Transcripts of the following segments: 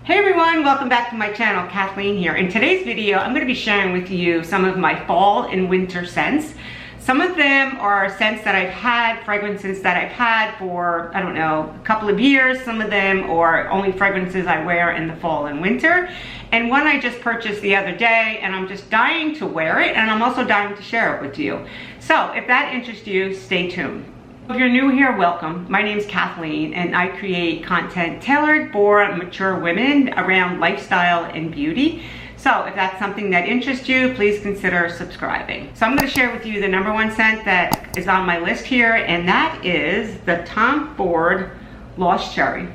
Hey everyone, welcome back to my channel. Kathleen here. In today's video, I'm going to be sharing with you some of my fall and winter scents. Some of them are scents that I've had, fragrances that I've had for, I don't know, a couple of years. Some of them are only fragrances I wear in the fall and winter. And one I just purchased the other day, and I'm just dying to wear it, and I'm also dying to share it with you. So if that interests you, stay tuned. If you're new here, welcome. My name is Kathleen, and I create content tailored for mature women around lifestyle and beauty. So if that's something that interests you, please consider subscribing. So I'm going to share with you the #1 scent that is on my list here, and that is the Tom Ford Lost Cherry.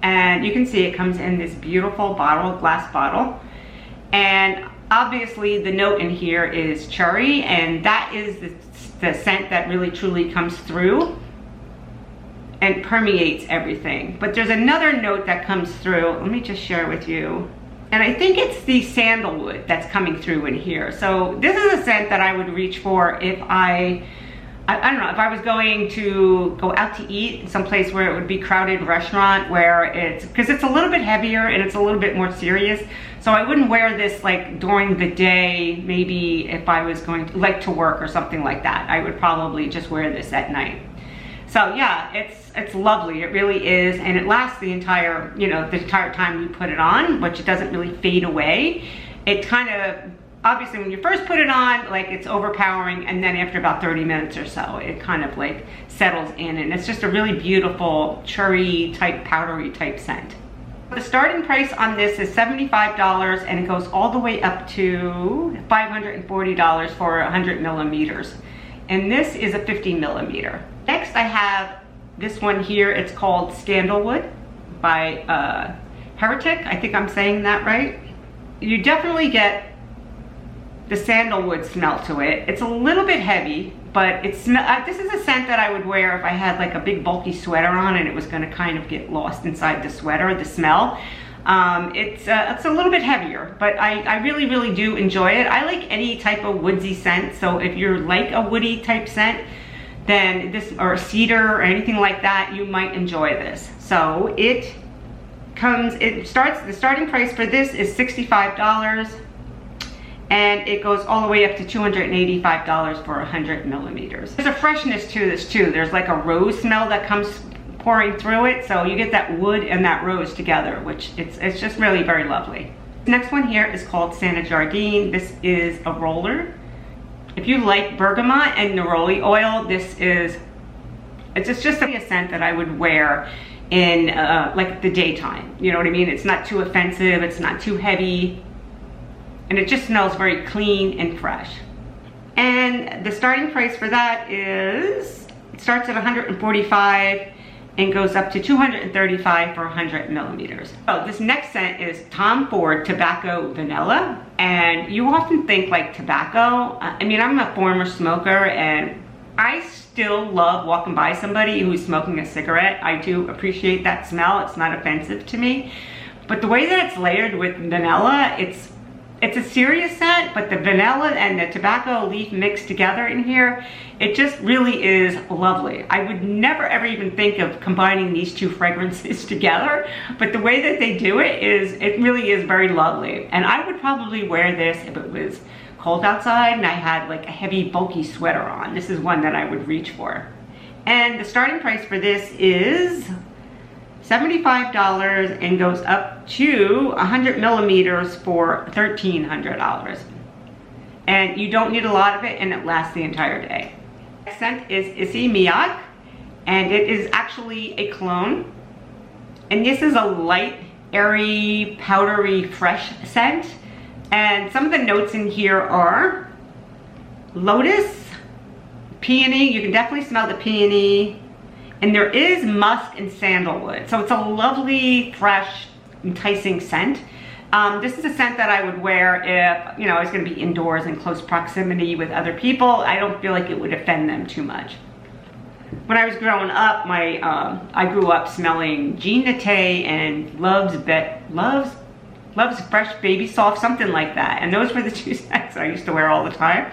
And you can see it comes in this beautiful bottle, glass bottle. And obviously the note in here is cherry, and that is the scent that really truly comes through and permeates everything. But there's another note that comes through. Let me just share with you. And I think it's the sandalwood that's coming through in here. So this is a scent that I would reach for if I don't know, if I was going to go out to eat someplace where it would be crowded restaurant, where it's, because it's a little bit heavier and it's a little bit more serious. So I wouldn't wear this like during the day, maybe if I was going to, like, to work or something like that. I would probably just wear this at night. So yeah, it's lovely, it really is, and it lasts the entire, the entire time you put it on, which it doesn't really fade away. It kind of, obviously when you first put it on, like, it's overpowering, and then after about 30 minutes or so, it kind of like settles in, and it's just a really beautiful cherry type, powdery type scent. The starting price on this is $75, and it goes all the way up to $540 for 100 millimeters. And this is a 50 millimeter. Next I have this one here. It's called Scandalwood by Heretic. I think I'm saying that right. You definitely get the sandalwood smell to it. It's a little bit heavy, but this is a scent that I would wear if I had like a big bulky sweater on and it was going to kind of get lost inside the sweater, the smell. It's a little bit heavier, but I really, really do enjoy it. I like any type of woodsy scent, so if you're like a woody type scent, then this, or cedar or anything like that, you might enjoy this. So the starting price for this is $65, and it goes all the way up to $285 for 100 millimeters. There's a freshness to this too. There's like a rose smell that comes pouring through it, so you get that wood and that rose together, which it's just really very lovely. The next one here is called Jardin. This is a roller. If you like bergamot and neroli oil, it's just a scent that I would wear in like the daytime. You know what I mean? It's not too offensive, it's not too heavy, and it just smells very clean and fresh. And the starting price for that is, it starts at $145 and goes up to $235 for 100 millimeters. So this next scent is Tom Ford Tobacco Vanilla. And you often think like tobacco. I mean, I'm a former smoker, and I still love walking by somebody who's smoking a cigarette. I do appreciate that smell. It's not offensive to me. But the way that it's layered with vanilla, it's a serious scent, but the vanilla and the tobacco leaf mixed together in here, it just really is lovely. I would never ever even think of combining these two fragrances together, but the way that they do it really is very lovely. And I would probably wear this if it was cold outside and I had like a heavy bulky sweater on. This is one that I would reach for. And the starting price for this is $75 and goes up to 100 millimeters for $1,300. And you don't need a lot of it, and it lasts the entire day. The scent is Issey Miak, and it is actually a cologne. And this is a light, airy, powdery, fresh scent. And some of the notes in here are lotus, peony. You can definitely smell the peony. And there is musk and sandalwood. So it's a lovely, fresh, enticing scent. This is a scent that I would wear if, I was gonna be indoors in close proximity with other people. I don't feel like it would offend them too much. When I was growing up, I grew up smelling Jean Naté and Love's Fresh Baby Soft, something like that. And those were the two scents I used to wear all the time.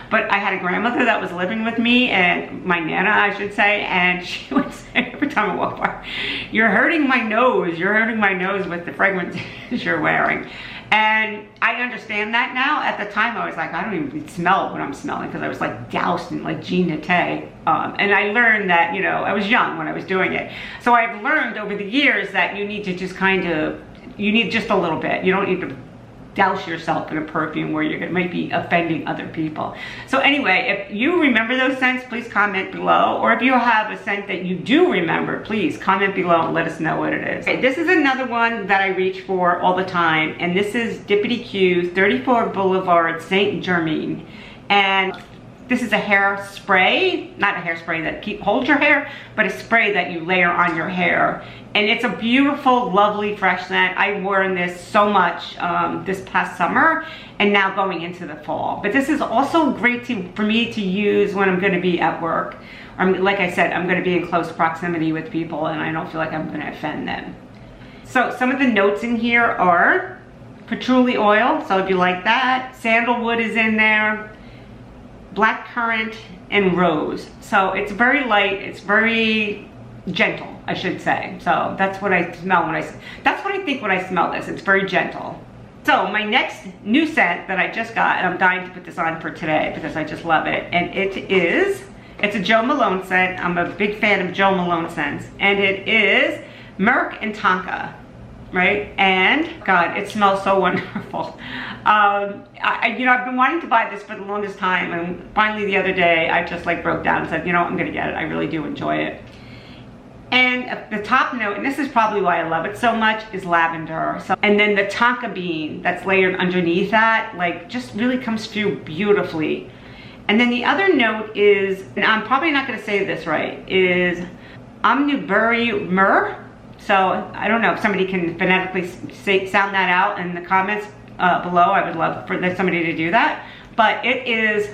But I had a grandmother that was living with me, and my Nana, I should say, and she would say every every time I walk by. You're hurting my nose. You're hurting my nose with the fragrances you're wearing. And I understand that now. At the time, I was like, I don't even smell what I'm smelling because I was like doused in like Jean Naté. And I learned that, you know, I was young when I was doing it. So I've learned over the years that you need to just you need just a little bit. You don't need to douse yourself in a perfume where you might be offending other people. So anyway, if you remember those scents, please comment below. Or if you have a scent that you do remember, please comment below and let us know what it is. Okay, this is another one that I reach for all the time, and this is Diptyque 34 Boulevard Saint Germain. And this is a hair spray, not a hairspray that holds your hair, but a spray that you layer on your hair. And it's a beautiful, lovely, fresh scent. I've worn this so much this past summer and now going into the fall. But this is also great for me to use when I'm gonna be at work. Like I said, I'm gonna be in close proximity with people and I don't feel like I'm gonna offend them. So some of the notes in here are patchouli oil, so if you like that. Sandalwood is in there. Blackcurrant and rose. So it's very light, it's very gentle, I should say. So that's what I smell that's what I think when I smell this. It's very gentle. So my next new scent that I just got, and I'm dying to put this on for today because I just love it, and it's a Joe Malone scent. I'm a big fan of Joe Malone scents, and it is Myrrh and Tonka. Right? And God, it smells so wonderful. You know, I've been wanting to buy this for the longest time, and finally the other day I just like broke down and said, you know what, I'm gonna get it. I really do enjoy it. And the top note, and this is probably why I love it so much, is lavender. So, and then the tonka bean that's layered underneath that, like, just really comes through beautifully. And then the other note is, and I'm probably not gonna say this right, is omnibury myrrh. So I don't know if somebody can phonetically sound that out in the comments below. I would love for somebody to do that. But it's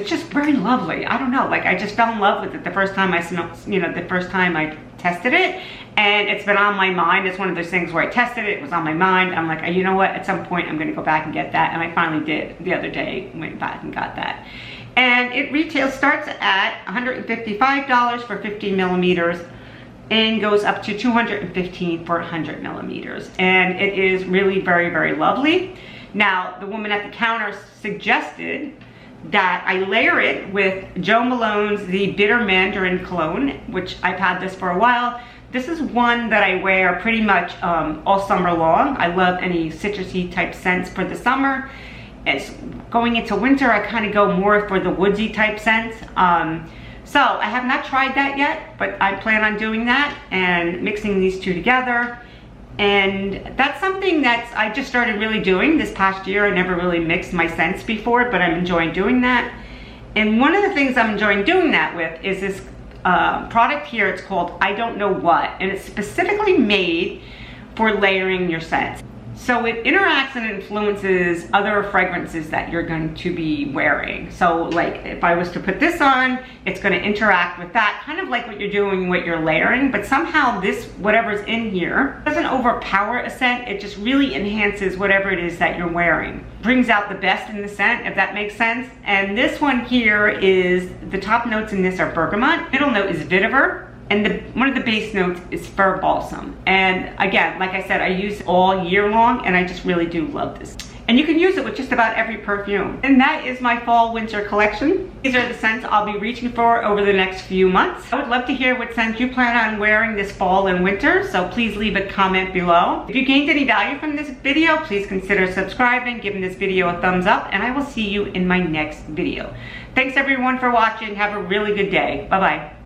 just very lovely. I don't know, like I just fell in love with it the first time I smelled, you know, the first time I tested it. And it's been on my mind. It's one of those things where I tested it, it was on my mind. I'm like, you know what, at some point I'm gonna go back and get that. And I finally did the other day, went back and got that. And it retails, starts at $155 for 15 millimeters. And goes up to $215 for 100 millimeters. And it is really very, very lovely. Now, the woman at the counter suggested that I layer it with Joe Malone's The Bitter Mandarin Cologne, which I've had this for a while. This is one that I wear pretty much all summer long. I love any citrusy type scents for the summer. It's going into winter, I kind of go more for the woodsy type scents. So I have not tried that yet, but I plan on doing that and mixing these two together. And that's something that I just started really doing this past year. I never really mixed my scents before, but I'm enjoying doing that. And one of the things I'm enjoying doing that with is this product here. It's called I Don't Know What, and it's specifically made for layering your scents. So it interacts and influences other fragrances that you're going to be wearing. So like if I was to put this on, it's going to interact with that, kind of like what you're doing, what you're layering, but somehow this, whatever's in here, doesn't overpower a scent. It just really enhances whatever it is that you're wearing. Brings out the best in the scent, if that makes sense. And this one here is, the top notes in this are bergamot. Middle note is vetiver. And one of the base notes is fir balsam. And again, like I said, I use it all year long and I just really do love this. And you can use it with just about every perfume. And that is my fall winter collection. These are the scents I'll be reaching for over the next few months. I would love to hear what scents you plan on wearing this fall and winter, so please leave a comment below. If you gained any value from this video, please consider subscribing, giving this video a thumbs up, and I will see you in my next video. Thanks everyone for watching. Have a really good day. Bye-bye.